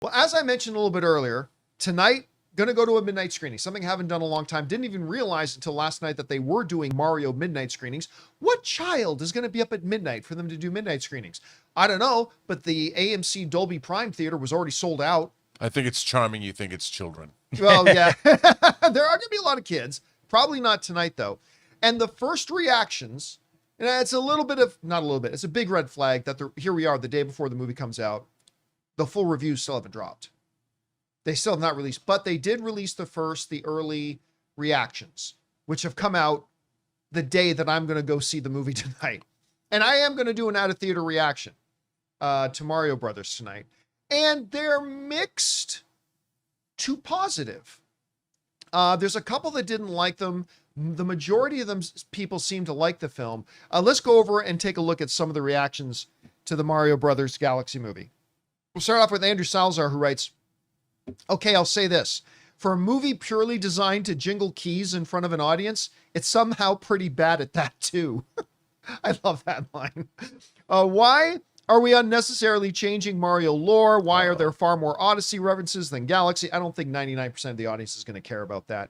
Well, as I mentioned a little bit earlier, tonight, going to go to a midnight screening, something I haven't done in a long time. Didn't even realize until last night that they were doing Mario midnight screenings. What child is going to be up at midnight for them to do midnight screenings? I don't know, but the AMC Dolby Prime Theater was already sold out. I think it's charming you think it's children. Well, yeah. There are going to be a lot of kids. Probably not tonight, though. And the first reactions, and it's a little bit of, not a little bit, it's a big red flag that here we are the day before the movie comes out. The full reviews still haven't dropped. They still have not released, but they did release the early reactions, which have come out the day that I'm going to go see the movie tonight. And I am going to do an out of theater reaction to Mario Brothers tonight. And they're mixed to positive. There's a couple that didn't like them. The majority of them people seem to like the film. Let's go over and take a look at some of the reactions to the Mario Brothers Galaxy movie. We'll start off with Andrew Salazar, who writes, okay, I'll say this. For a movie purely designed to jingle keys in front of an audience, it's somehow pretty bad at that too. I love that line. Why are we unnecessarily changing Mario lore? Why are there far more Odyssey references than Galaxy? I don't think 99% of the audience is going to care about that.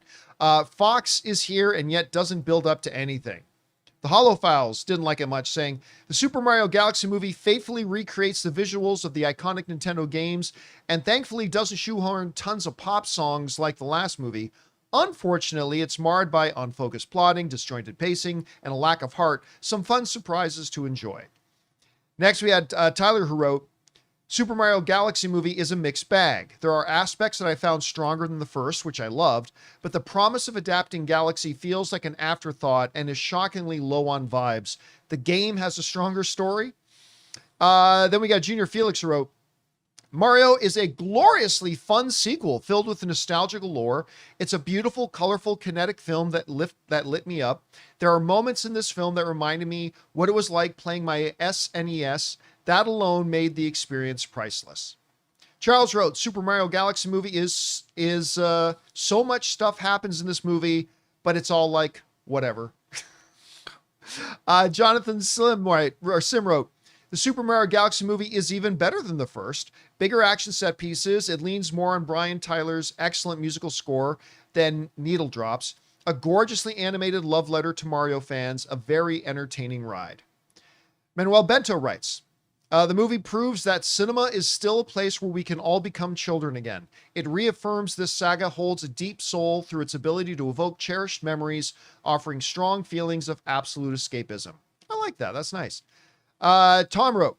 Fox is here and yet doesn't build up to anything. The Holophiles didn't like it much, saying, the Super Mario Galaxy movie faithfully recreates the visuals of the iconic Nintendo games and thankfully doesn't shoehorn tons of pop songs like the last movie. Unfortunately, it's marred by unfocused plotting, disjointed pacing, and a lack of heart, some fun surprises to enjoy. Next, we had Tyler, who wrote, Super Mario Galaxy movie is a mixed bag. There are aspects that I found stronger than the first, which I loved, but the promise of adapting Galaxy feels like an afterthought and is shockingly low on vibes. The game has a stronger story. Then we got Junior Felix, who wrote, Mario is a gloriously fun sequel filled with nostalgic lore. It's a beautiful, colorful, kinetic film that lit me up. There are moments in this film that reminded me what it was like playing my SNES. That alone made the experience priceless. Charles wrote, Super Mario Galaxy movie is so much stuff happens in this movie, but it's all like, whatever. Jonathan Sim wrote, the Super Mario Galaxy movie is even better than the first. Bigger action set pieces. It leans more on Brian Tyler's excellent musical score than Needle Drops. A gorgeously animated love letter to Mario fans. A very entertaining ride. Manuel Bento writes, the movie proves that cinema is still a place where we can all become children again. It reaffirms this saga holds a deep soul through its ability to evoke cherished memories, offering strong feelings of absolute escapism. I like that. That's nice. Tom wrote,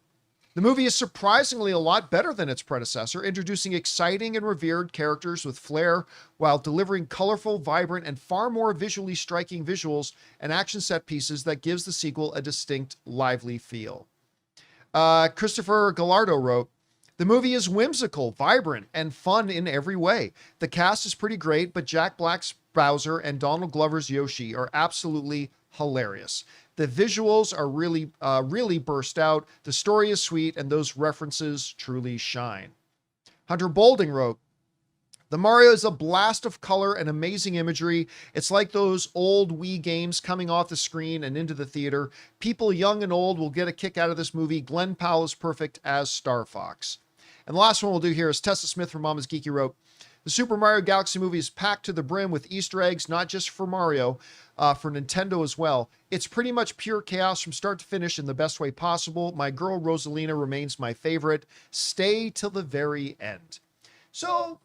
the movie is surprisingly a lot better than its predecessor, introducing exciting and revered characters with flair while delivering colorful, vibrant, and far more visually striking visuals and action set pieces that gives the sequel a distinct, lively feel. Christopher Gallardo wrote, the movie is whimsical, vibrant, and fun in every way. The cast is pretty great, but Jack Black's Bowser and Donald Glover's Yoshi are absolutely hilarious. The visuals are really burst out. The story is sweet, and those references truly shine. Hunter Bolding wrote, the Mario is a blast of color and amazing imagery. It's like those old Wii games coming off the screen and into the theater. People young and old will get a kick out of this movie. Glenn Powell is perfect as Star Fox. And the last one we'll do here is Tessa Smith from Mama's Geeky wrote, the Super Mario Galaxy movie is packed to the brim with Easter eggs, not just for Mario, for Nintendo as well. It's pretty much pure chaos from start to finish in the best way possible. My girl Rosalina remains my favorite. Stay till the very end. So,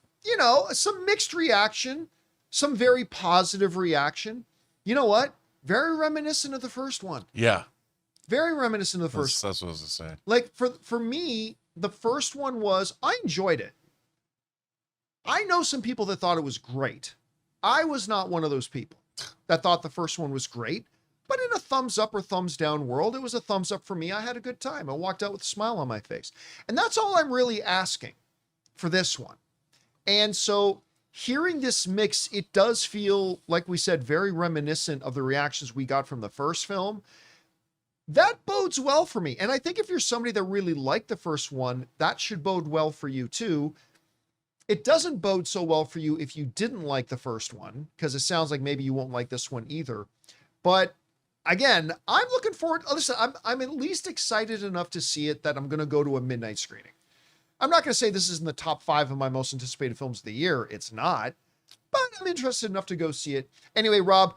some mixed reaction, some very positive reaction. You know what? Very reminiscent of the first one. Yeah. Very reminiscent of the first one. That's what I was going to say. Like, for me, the first one I enjoyed it. I know some people that thought it was great. I was not one of those people that thought the first one was great. But in a thumbs up or thumbs down world, it was a thumbs up for me. I had a good time. I walked out with a smile on my face. And that's all I'm really asking for this one. And so hearing this mix, it does feel, like we said, very reminiscent of the reactions we got from the first film. That bodes well for me. And I think if you're somebody that really liked the first one, that should bode well for you too. It doesn't bode so well for you if you didn't like the first one, because it sounds like maybe you won't like this one either. But again, I'm looking forward. Listen, I'm at least excited enough to see it that I'm going to go to a midnight screening. I'm not going to say this is in the top 5 of my most anticipated films of the year. It's not, but I'm interested enough to go see it. Anyway, Rob,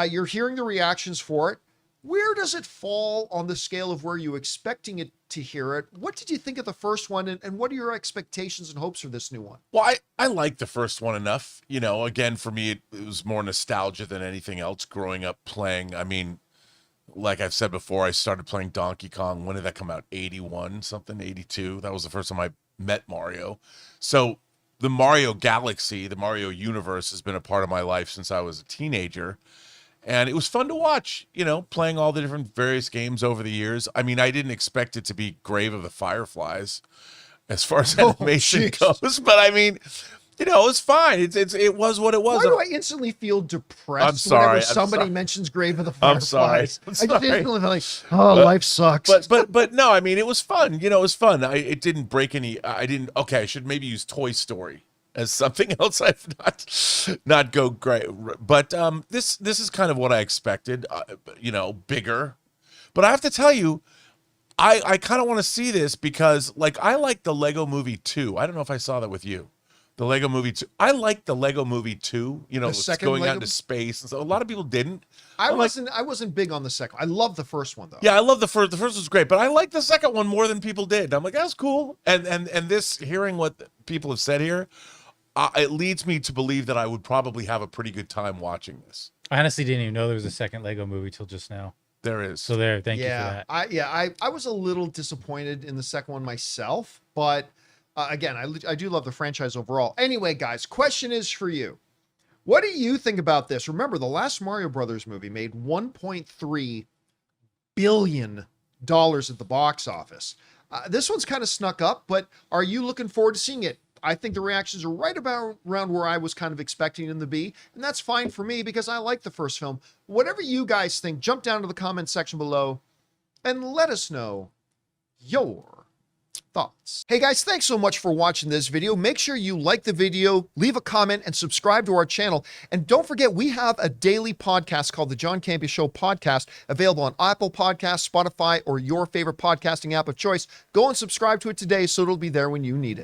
you're hearing the reactions for it. Where does it fall on the scale of where you expecting it to hear it? What did you think of the first one, and what are your expectations and hopes for this new one? Well, I liked the first one enough. You know, again, for me, it was more nostalgia than anything else growing up playing. I mean, like I've said before, I started playing Donkey Kong. When did that come out? 81, something, 82. That was the first time I met Mario. So the Mario Galaxy, the Mario universe has been a part of my life since I was a teenager. And it was fun to watch, you know, playing all the different various games over the years. I mean, I didn't expect it to be Grave of the Fireflies as far as animation goes, but I mean, you know, it was fine. It was what it was. Why do I instantly feel depressed whenever somebody mentions Grave of the Fireflies? I'm sorry. I just instantly feel like, oh, life sucks. But no, I mean, it was fun. You know, it was fun. It didn't break any. Okay, I should maybe use Toy Story as something else. I've not go great, but this is kind of what I expected. You know, bigger. But I have to tell you, I kind of want to see this because, like, I like the Lego Movie 2. I don't know if I saw that with you. The Lego Movie 2. I like the Lego Movie 2. You know, it's going out into space, and so a lot of people didn't. I wasn't big on the second. I love the first one though. Yeah, I love the first. The first was great, but I like the second one more than people did. I'm like, that's cool. And this, hearing what people have said here, it leads me to believe that I would probably have a pretty good time watching this. I honestly didn't even know there was a second Lego movie till just now. There is. So thank you for that. I was a little disappointed in the second one myself, but again, I do love the franchise overall. Anyway, guys, question is for you. What do you think about this? Remember, the last Mario Brothers movie made $1.3 billion at the box office. This one's kind of snuck up, but are you looking forward to seeing it? I think the reactions are right around where I was kind of expecting them to be, and that's fine for me because I like the first film. Whatever you guys think, jump down to the comment section below and let us know your thoughts. Hey guys, thanks so much for watching this video. Make sure you like the video, leave a comment, and subscribe to our channel. And don't forget, we have a daily podcast called the John Campea Show Podcast, available on Apple Podcasts, Spotify, or your favorite podcasting app of choice. Go and subscribe to it today so it'll be there when you need it.